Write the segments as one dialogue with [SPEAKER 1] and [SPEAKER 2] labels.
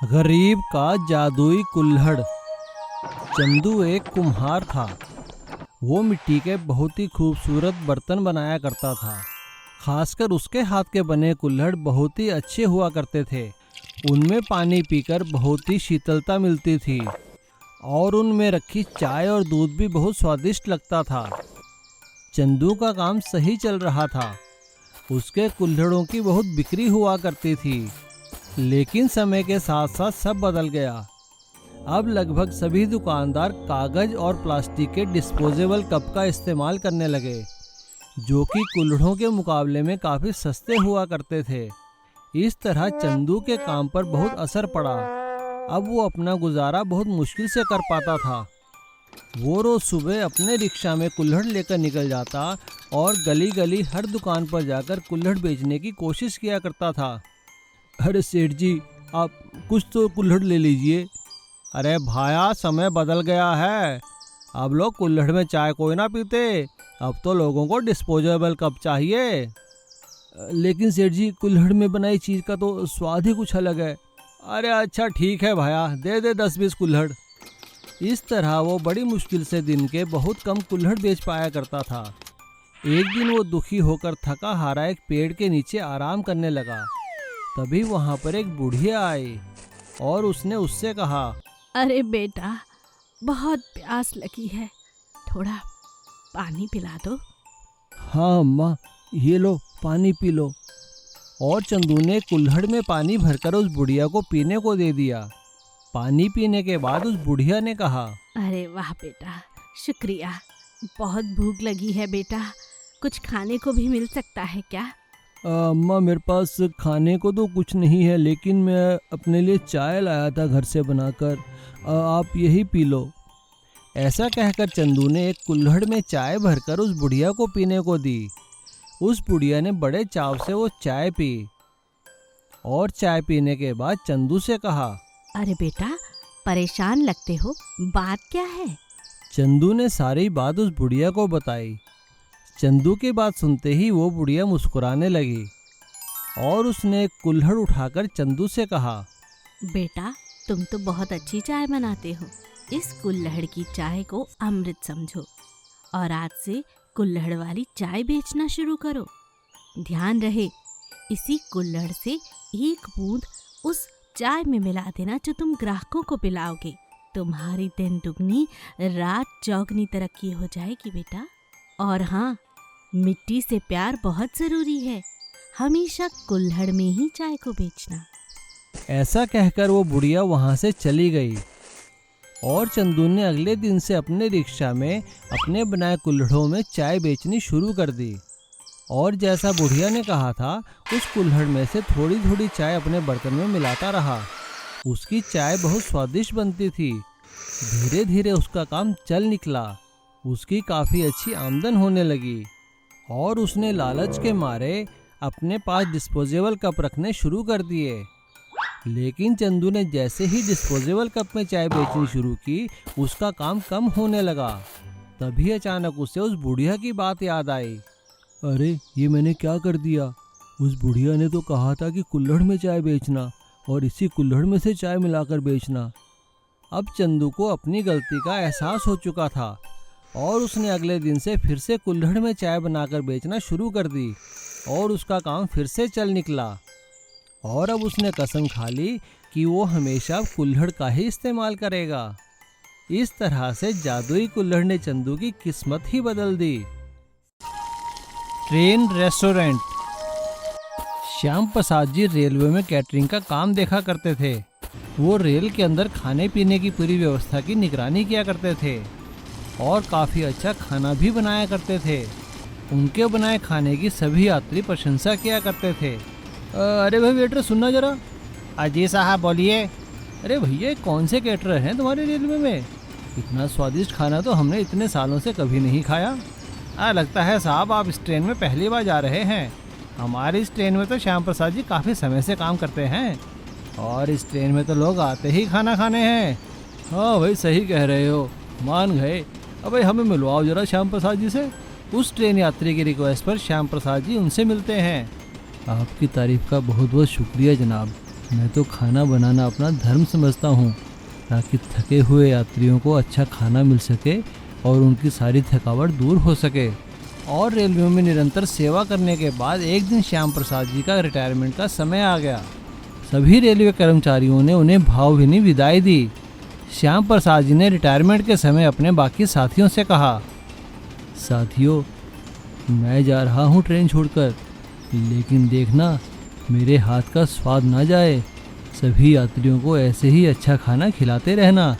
[SPEAKER 1] गरीब का जादुई कुल्हड़। चंदू एक कुम्हार था। वो मिट्टी के बहुत ही खूबसूरत बर्तन बनाया करता था। खासकर उसके हाथ के बने कुल्हड़ बहुत ही अच्छे हुआ करते थे। उनमें पानी पीकर बहुत ही शीतलता मिलती थी और उनमें रखी चाय और दूध भी बहुत स्वादिष्ट लगता था। चंदू का काम सही चल रहा था। उसके कुल्हड़ों की बहुत बिक्री हुआ करती थी। लेकिन समय के साथ साथ सब बदल गया। अब लगभग सभी दुकानदार कागज और प्लास्टिक के डिस्पोजेबल कप का इस्तेमाल करने लगे, जो कि कुल्हड़ों के मुकाबले में काफ़ी सस्ते हुआ करते थे। इस तरह चंदू के काम पर बहुत असर पड़ा। अब वो अपना गुजारा बहुत मुश्किल से कर पाता था। वो रोज़ सुबह अपने रिक्शा में कुल्हड़ लेकर निकल जाता और गली गली हर दुकान पर जाकर कुल्हड़ बेचने की कोशिश किया करता था। अरे सेठ जी, आप कुछ तो कुल्हड़ ले लीजिए। अरे भाया, समय बदल गया है। अब लोग कुल्हड़ में चाय कोई ना पीते। अब तो लोगों को डिस्पोजेबल कप चाहिए। लेकिन सेठ जी, कुल्हड़ में बनाई चीज़ का तो स्वाद ही कुछ अलग है। अरे अच्छा ठीक है भाया, दे दे 10-20 कुल्हड़। इस तरह वो बड़ी मुश्किल से दिन के बहुत कम कुल्हड़ बेच पाया करता था। एक दिन वो दुखी होकर थका हारा एक पेड़ के नीचे आराम करने लगा। तभी वहाँ पर एक बुढ़िया आई और उसने उससे कहा,
[SPEAKER 2] अरे बेटा, बहुत प्यास लगी है, थोड़ा पानी पिला दो।
[SPEAKER 1] हाँ अम्मा, ये लो पानी पी लो। और चंदू ने कुल्हड़ में पानी भरकर उस बुढ़िया को पीने को दे दिया। पानी पीने के बाद उस बुढ़िया ने कहा,
[SPEAKER 2] अरे वाह बेटा, शुक्रिया। बहुत भूख लगी है बेटा, कुछ खाने को भी मिल सकता है क्या?
[SPEAKER 1] अम्मा, मेरे पास खाने को तो कुछ नहीं है, लेकिन मैं अपने लिए चाय लाया था घर से बनाकर। आप यही पी लो। ऐसा कहकर चंदू ने एक कुल्हड़ में चाय भरकर उस बुढ़िया को पीने को दी। उस बुढ़िया ने बड़े चाव से वो चाय पी और चाय पीने के बाद चंदू से कहा,
[SPEAKER 2] अरे बेटा, परेशान लगते हो, बात क्या है?
[SPEAKER 1] चंदू ने सारी बात उस बुढ़िया को बताई। चंदू की बात सुनते ही वो बुढ़िया मुस्कुराने लगी और उसने एक कुल्हड़ उठाकर चंदू से कहा,
[SPEAKER 2] बेटा, तुम तो बहुत अच्छी चाय बनाते हो। इस कुल्हड़ की चाय को अमृत समझो और आज से कुल्हड़ वाली चाय बेचना शुरू करो। ध्यान रहे, इसी कुल्हड़ से एक बूंद उस चाय में मिला देना जो तुम ग्राहकों को पिलाओगे। तुम्हारी दिन दुगनी रात चौगनी तरक्की हो जाएगी बेटा। और हाँ, मिट्टी से प्यार बहुत जरूरी है। हमेशा कुल्हड़ में ही चाय को बेचना।
[SPEAKER 1] ऐसा कहकर वो बुढ़िया वहाँ से चली गई और चंदू ने अगले दिन से अपने रिक्शा में अपने बनाए कुल्हड़ों में चाय बेचनी शुरू कर दी। और जैसा बुढ़िया ने कहा था, उस कुल्हड़ में से थोड़ी थोड़ी चाय अपने बर्तन में मिलाता रहा। उसकी चाय बहुत स्वादिष्ट बनती थी। धीरे धीरे उसका काम चल निकला। उसकी काफ़ी अच्छी आमदन होने लगी और उसने लालच के मारे अपने पास डिस्पोजेबल कप रखने शुरू कर दिए। लेकिन चंदू ने जैसे ही डिस्पोजेबल कप में चाय बेचनी शुरू की, उसका काम कम होने लगा। तभी अचानक उसे उस बुढ़िया की बात याद आई। अरे, ये मैंने क्या कर दिया? उस बुढ़िया ने तो कहा था कि कुल्हड़ में चाय बेचना और इसी कुल्हड़ में से चाय मिलाकर बेचना। अब चंदू को अपनी गलती का एहसास हो चुका था और उसने अगले दिन से फिर से कुल्हड़ में चाय बनाकर बेचना शुरू कर दी और उसका काम फिर से चल निकला। और अब उसने कसम खा ली कि वो हमेशा कुल्हड़ का ही इस्तेमाल करेगा। इस तरह से जादुई कुल्हड़ ने चंदू की किस्मत ही बदल दी। Train restaurant. Shyam Prasad ji railway में कैटरिंग का काम देखा करते थे। वो रेल के अंदर खाने पीने की पूरी व्यवस्था की निगरानी किया करते थे और काफ़ी अच्छा खाना भी बनाया करते थे। उनके बनाए खाने की सभी यात्री प्रशंसा किया करते थे। अरे भाई वेटर, सुनना जरा। अजी साहब बोलिए। अरे भैया, कौन से कैटरर हैं तुम्हारे रेलवे में? इतना स्वादिष्ट खाना तो हमने इतने सालों से कभी नहीं खाया। लगता है साहब आप इस ट्रेन में पहली बार जा रहे हैं। हमारी इस ट्रेन में तो श्याम प्रसाद जी काफ़ी समय से काम करते हैं और इस ट्रेन में तो लोग आते ही खाना खाने हैं। हाँ भाई, सही कह रहे हो, मान गए। अब भाई हमें मिलवाओ जरा श्याम प्रसाद जी से। उस ट्रेन यात्री की रिक्वेस्ट पर श्याम प्रसाद जी उनसे मिलते हैं। आपकी तारीफ का बहुत बहुत शुक्रिया जनाब। मैं तो खाना बनाना अपना धर्म समझता हूँ, ताकि थके हुए यात्रियों को अच्छा खाना मिल सके और उनकी सारी थकावट दूर हो सके। और रेलवे में निरंतर सेवा करने के बाद एक दिन श्याम प्रसाद जी का रिटायरमेंट का समय आ गया। सभी रेलवे कर्मचारियों ने उन्हें भावभीनी विदाई दी। श्याम प्रसाद जी ने रिटायरमेंट के समय अपने बाकी साथियों से कहा, साथियों, मैं जा रहा हूँ ट्रेन छोड़कर, लेकिन देखना मेरे हाथ का स्वाद ना जाए। सभी यात्रियों को ऐसे ही अच्छा खाना खिलाते रहना।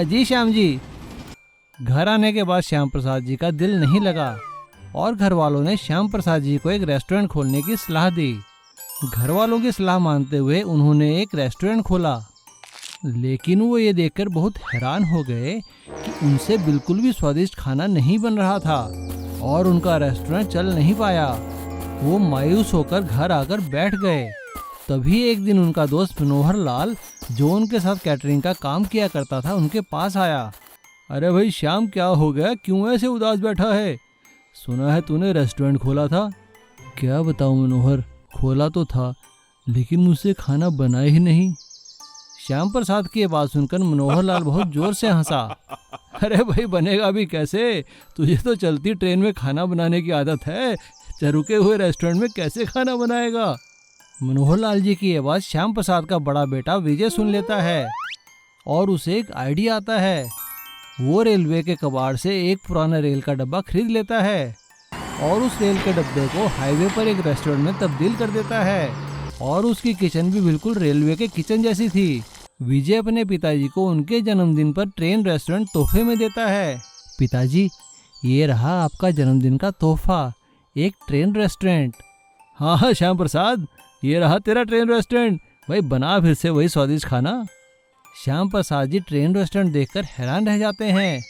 [SPEAKER 1] जी श्याम जी। घर आने के बाद श्याम प्रसाद जी का दिल नहीं लगा और घर वालों ने श्याम प्रसाद जी को एक रेस्टोरेंट खोलने की सलाह दी। घर वालों की सलाह मानते हुए उन्होंने एक रेस्टोरेंट खोला, लेकिन वो ये देखकर बहुत हैरान हो गए कि उनसे बिल्कुल भी स्वादिष्ट खाना नहीं बन रहा था और उनका रेस्टोरेंट चल नहीं पाया। वो मायूस होकर घर आकर बैठ गए। तभी एक दिन उनका दोस्त मनोहर लाल, जो उनके साथ कैटरिंग का काम किया करता था, उनके पास आया। अरे भाई श्याम, क्या हो गया, क्यों ऐसे उदास बैठा है? सुना है तूने रेस्टोरेंट खोला था। क्या बताऊं मनोहर, खोला तो था, लेकिन मुझसे खाना बना ही नहीं। श्याम प्रसाद की ये बात सुनकर मनोहर लाल बहुत जोर से हंसा। अरे भाई, बनेगा भी कैसे? तुझे तो चलती ट्रेन में खाना बनाने की आदत है, रुके हुए रेस्टोरेंट में कैसे खाना बनाएगा? मनोहर लाल जी की ये बात श्याम प्रसाद का बड़ा बेटा विजय सुन लेता है और उसे एक आइडिया आता है। वो रेलवे के कबाड़ से एक पुराना रेल का डब्बा खरीद लेता है और उस रेल के डब्बे को हाईवे पर एक रेस्टोरेंट में तब्दील कर देता है और उसकी किचन भी बिल्कुल रेलवे के किचन जैसी थी। विजय अपने पिताजी को उनके जन्मदिन पर ट्रेन रेस्टोरेंट तोहफे में देता है। पिताजी, ये रहा आपका जन्मदिन का तोहफा, एक ट्रेन रेस्टोरेंट। हाँ श्याम प्रसाद, ये रहा तेरा ट्रेन रेस्टोरेंट। भाई बना फिर से वही स्वादिष्ट खाना। श्याम प्रसाद जी ट्रेन रेस्टोरेंट देखकर हैरान रह जाते हैं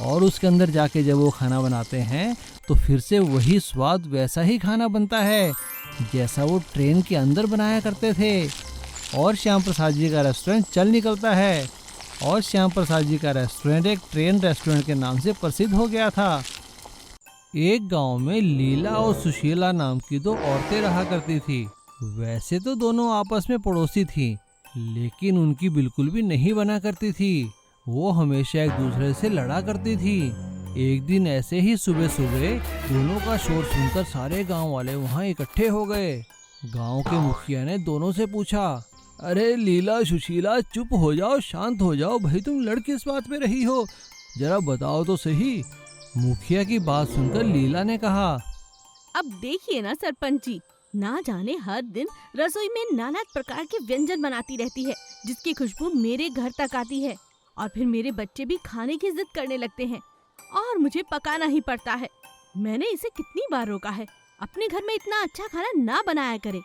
[SPEAKER 1] और उसके अंदर जाके जब वो खाना बनाते हैं तो फिर से वही स्वाद, वैसा ही खाना बनता है जैसा वो ट्रेन के अंदर बनाया करते थे। और श्याम प्रसाद जी का रेस्टोरेंट चल निकलता है और श्याम प्रसाद जी का रेस्टोरेंट एक ट्रेन रेस्टोरेंट के नाम से प्रसिद्ध हो गया था। एक गांव में लीला और सुशीला नाम की दो औरतें रहा करती थी। वैसे तो दोनों आपस में पड़ोसी थी, लेकिन उनकी बिल्कुल भी नहीं बना करती थी। वो हमेशा एक दूसरे से लड़ा करती थी। एक दिन ऐसे ही सुबह सुबह दोनों का शोर सुनकर सारे गांव वाले वहां इकट्ठे हो गए। गांव के मुखिया ने दोनों से पूछा, अरे लीला सुशीला, चुप हो जाओ, शांत हो जाओ, भाई तुम लड़ किस बात पे रही हो, जरा बताओ तो सही। मुखिया की बात सुनकर लीला ने कहा,
[SPEAKER 2] अब देखिए ना सरपंच जी, ना जाने हर दिन रसोई में नाना प्रकार के व्यंजन बनाती रहती है, जिसकी खुशबू मेरे घर तक आती है और फिर मेरे बच्चे भी खाने की जिद करने लगते हैं और मुझे पकाना ही पड़ता है। मैंने इसे कितनी बार रोका है, अपने घर में इतना अच्छा खाना ना बनाया करे।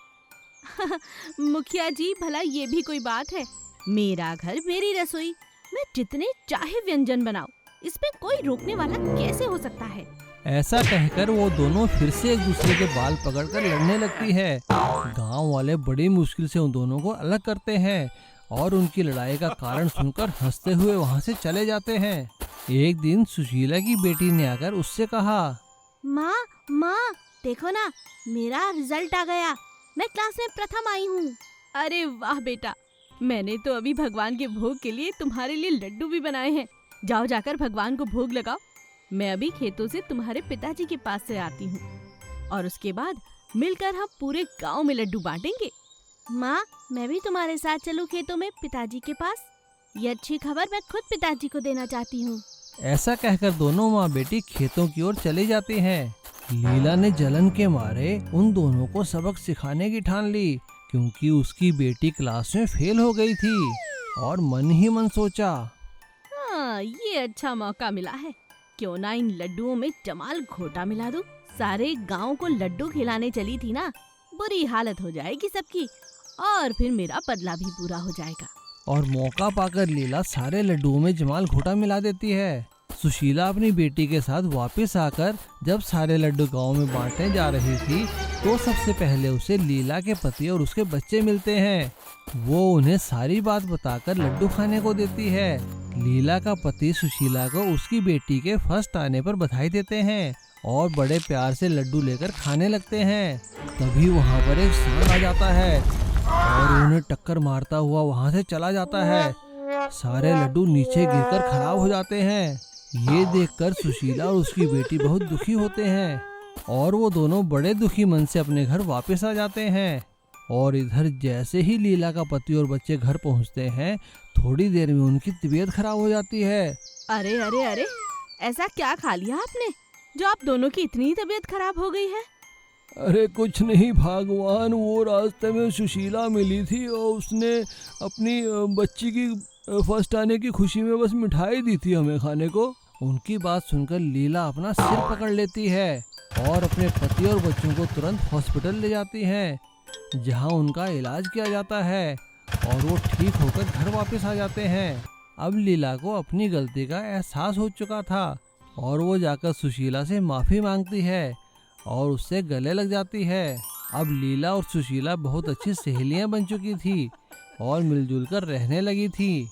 [SPEAKER 2] मुखिया जी, भला ये भी कोई बात है? मेरा घर, मेरी रसोई, मैं जितने चाहे व्यंजन बनाऊं, इसमें कोई रोकने वाला कैसे हो सकता है?
[SPEAKER 1] ऐसा कहकर वो दोनों फिर से एक दूसरे के बाल पकड़कर लड़ने लगती है। गांव वाले बड़ी मुश्किल से उन दोनों को अलग करते हैं और उनकी लड़ाई का कारण सुनकर हंसते हुए वहां से चले जाते हैं। एक दिन सुशीला की बेटी ने आकर उससे कहा,
[SPEAKER 2] माँ देखो ना, मेरा रिजल्ट आ गया, मैं क्लास में प्रथम आई हूँ। अरे वाह बेटा, मैंने तो अभी भगवान के भोग के लिए तुम्हारे लिए लड्डू भी बनाए हैं। जाओ जाकर भगवान को भोग लगाओ। मैं अभी खेतों से तुम्हारे पिताजी के पास से आती हूँ और उसके बाद मिलकर हम पूरे गांव में लड्डू बांटेंगे। माँ, मैं भी तुम्हारे साथ चलूँ खेतों में पिताजी के पास? ये अच्छी खबर मैं खुद पिताजी को देना चाहती हूँ।
[SPEAKER 1] ऐसा कहकर दोनों माँ बेटी खेतों की ओर चली जाती हैं। लीला ने जलन के मारे उन दोनों को सबक सिखाने की ठान ली, क्योंकि उसकी बेटी क्लास में फेल हो गई थी और मन ही मन सोचा,
[SPEAKER 2] हाँ, ये अच्छा मौका मिला है, क्यों ना इन लड्डुओं में जमाल घोटा मिला दूं। सारे गांव को लड्डू खिलाने चली थी ना, बुरी हालत हो जाएगी सबकी और फिर मेरा बदला भी पूरा हो जाएगा।
[SPEAKER 1] और मौका पाकर लीला सारे लड्डुओं में जमाल घोटा मिला देती है। सुशीला अपनी बेटी के साथ वापस आकर जब सारे लड्डू गांव में बांटने जा रही थी तो सबसे पहले उसे लीला के पति और उसके बच्चे मिलते हैं। वो उन्हें सारी बात बताकर लड्डू खाने को देती है। लीला का पति सुशीला को उसकी बेटी के फर्स्ट आने पर बधाई देते हैं और बड़े प्यार से लड्डू लेकर खाने लगते हैं। तभी वहाँ पर एक सांड आ जाता है और उन्हें टक्कर मारता हुआ वहां से चला जाता है। सारे लड्डू नीचे गिरकर खराब हो जाते हैं। ये देखकर सुशीला और उसकी बेटी बहुत दुखी होते हैं और वो दोनों बड़े दुखी मन से अपने घर वापस आ जाते हैं। और इधर जैसे ही लीला का पति और बच्चे घर पहुंचते हैं, थोड़ी देर में उनकी तबीयत खराब हो जाती है।
[SPEAKER 2] अरे अरे अरे, ऐसा क्या खा लिया आपने जो आप दोनों की इतनी तबीयत खराब हो गई है?
[SPEAKER 1] अरे कुछ नहीं भगवान, वो रास्ते में सुशीला मिली थी और उसने अपनी बच्ची की फर्स्ट आने की खुशी में बस मिठाई दी थी हमें खाने को। उनकी बात सुनकर लीला अपना सिर पकड़ लेती है और अपने पति और बच्चों को तुरंत हॉस्पिटल ले जाती है, जहां उनका इलाज किया जाता है और वो ठीक होकर घर वापस आ जाते हैं। अब लीला को अपनी गलती का एहसास हो चुका था और वो जाकर सुशीला से माफ़ी मांगती है और उससे गले लग जाती है। अब लीला और सुशीला बहुत अच्छी सहेलियां बन चुकी थी और मिलजुल कर रहने लगी थी।